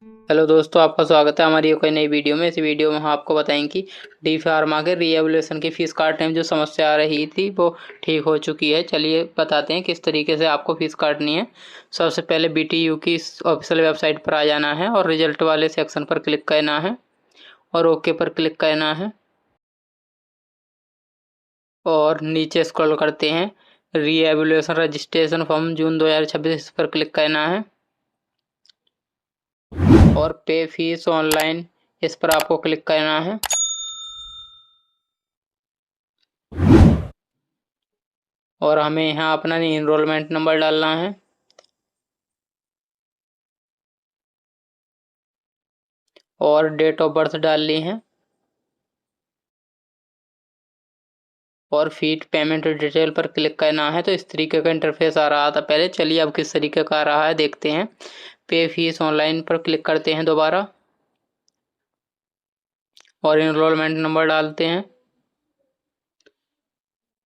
Hello दोस्तों, आपका स्वागत है हमारी कोई नई वीडियो में। इस वीडियो में हम आपको बताएंगे कि डी फार्मा के रीएवल्यूशन की फीस काटने में जो समस्या आ रही थी वो ठीक हो चुकी है। चलिए बताते हैं किस तरीके से आपको फीस काटनी है। सबसे पहले बीटीयू की ऑफिशियल वेबसाइट पर आ जाना है और रिजल्ट वाले सेक्शन पर क्लिक करना है और ओके पर क्लिक करना है और नीचे स्क्रॉल करते हैं। रीएवल्यूशन रजिस्ट्रेशन फॉर्म जून 2026 पर क्लिक करना है और पे फीस ऑनलाइन इस पर आपको क्लिक करना है और हमें यहाँ अपना इनरोलमेंट नंबर डालना है और डेट ऑफ बर्थ डालनी है और फीड पेमेंट डिटेल पर क्लिक करना है। तो इस तरीके का इंटरफेस आ रहा था पहले। चलिए अब किस तरीके का आ रहा है देखते हैं। पे फीस ऑनलाइन पर क्लिक करते हैं दोबारा और इनरोलमेंट नंबर डालते हैं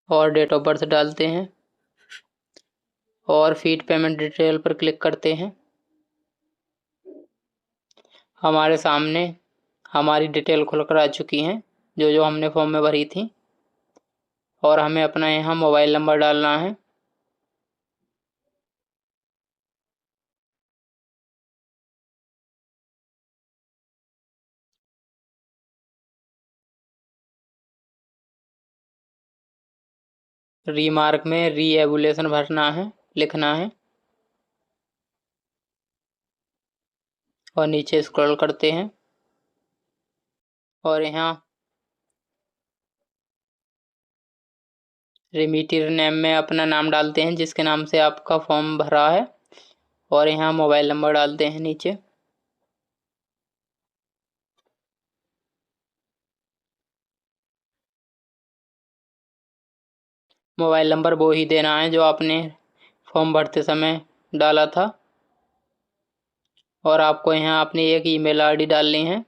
और डेट ऑफ बर्थ डालते हैं और फीड पेमेंट डिटेल पर क्लिक करते हैं। हमारे सामने हमारी डिटेल खुलकर आ चुकी हैं जो जो हमने फॉर्म में भरी थी और हमें अपना यहाँ मोबाइल नंबर डालना है रीमार्क में रीएवल्यूशन भरना है, लिखना है और नीचे स्क्रॉल करते हैं और यहाँ रिमीटर नेम में अपना नाम डालते हैं जिसके नाम से आपका फॉर्म भरा है और यहाँ मोबाइल नंबर डालते हैं नीचे। मोबाइल नंबर वो ही देना है जो आपने फॉर्म भरते समय डाला था और आपको यहाँ अपनी एक ईमेल आईडी डालनी है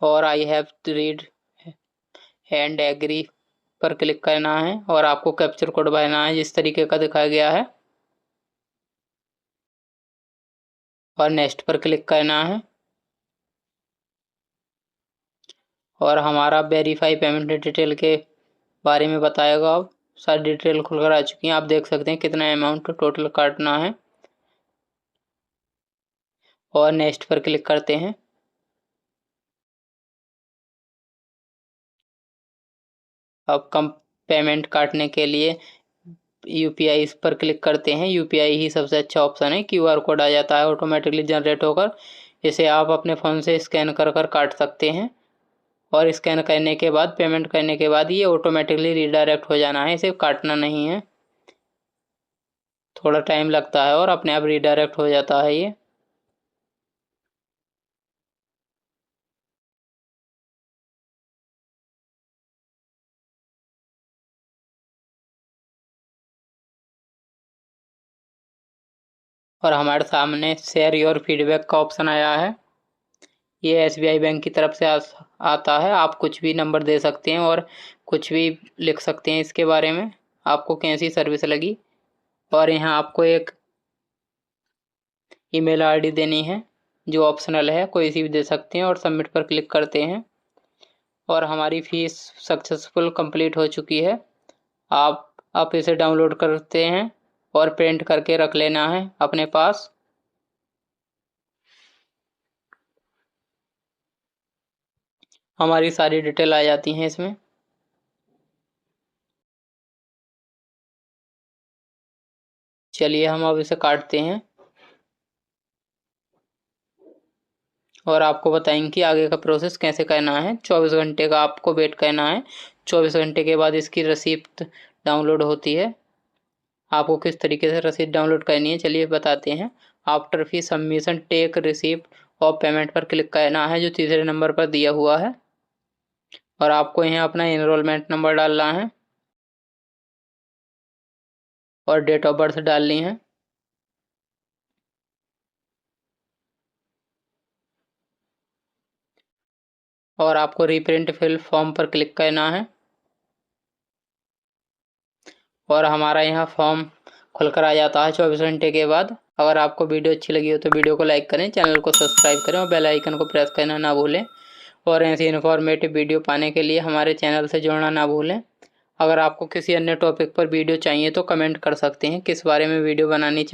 और I have to read and agree पर क्लिक करना है और आपको कैप्चर कोड भरना है जिस तरीके का दिखाया गया है और नेक्स्ट पर क्लिक करना है और हमारा वेरीफाई पेमेंट डिटेल के बारे में बताएगा। अब सारी डिटेल खुलकर आ चुकी हैं, आप देख सकते हैं कितना अमाउंट टोटल काटना है और नेक्स्ट पर क्लिक करते हैं। अब कम पेमेंट काटने के लिए यूपीआई इस पर क्लिक करते हैं। यूपीआई ही सबसे अच्छा ऑप्शन है। क्यूआर कोड आ जाता है ऑटोमेटिकली जनरेट होकर, इसे आप अपने फ़ोन से स्कैन कर कर काट सकते हैं और स्कैन करने के बाद पेमेंट करने के बाद ये ऑटोमेटिकली रीडायरेक्ट हो जाना है, इसे काटना नहीं है। थोड़ा टाइम लगता है और अपने आप रीडायरेक्ट हो जाता है ये। और हमारे सामने शेयर योर फीडबैक का ऑप्शन आया है। ये एसबीआई बैंक की तरफ से आता है। आप कुछ भी नंबर दे सकते हैं और कुछ भी लिख सकते हैं इसके बारे में, आपको कैसी सर्विस लगी। और यहाँ आपको एक ईमेल आईडी देनी है जो ऑप्शनल है, कोई सी भी दे सकते हैं और सबमिट पर क्लिक करते हैं और हमारी फ़ीस सक्सेसफुल कंप्लीट हो चुकी है। आप इसे डाउनलोड करते हैं और प्रिंट करके रख लेना है अपने पास। हमारी सारी डिटेल आ जाती हैं इसमें। चलिए हम अब इसे काटते हैं और आपको बताएंगे कि आगे का प्रोसेस कैसे करना है। 24 घंटे का आपको वेट करना है। 24 घंटे के बाद इसकी रसीद डाउनलोड होती है। आपको किस तरीके से रसीद डाउनलोड करनी है चलिए बताते हैं। After fee submission take receipt और पेमेंट पर क्लिक करना है जो तीसरे नंबर पर दिया हुआ है और आपको यहाँ अपना इनरोलमेंट नंबर डालना है और डेट ऑफ बर्थ डालनी है और आपको रीप्रिंट फिल फॉर्म पर क्लिक करना है और हमारा यहाँ फॉर्म खुलकर आ जाता है 24 घंटे के बाद। अगर आपको वीडियो अच्छी लगी हो तो वीडियो को लाइक करें, चैनल को सब्सक्राइब करें और बेल आइकन को प्रेस करना ना भूलें। और ऐसी इन्फॉर्मेटिव वीडियो पाने के लिए हमारे चैनल से जुड़ना ना भूलें। अगर आपको किसी अन्य टॉपिक पर वीडियो चाहिए तो कमेंट कर सकते हैं किस बारे में वीडियो बनानी चाहिए।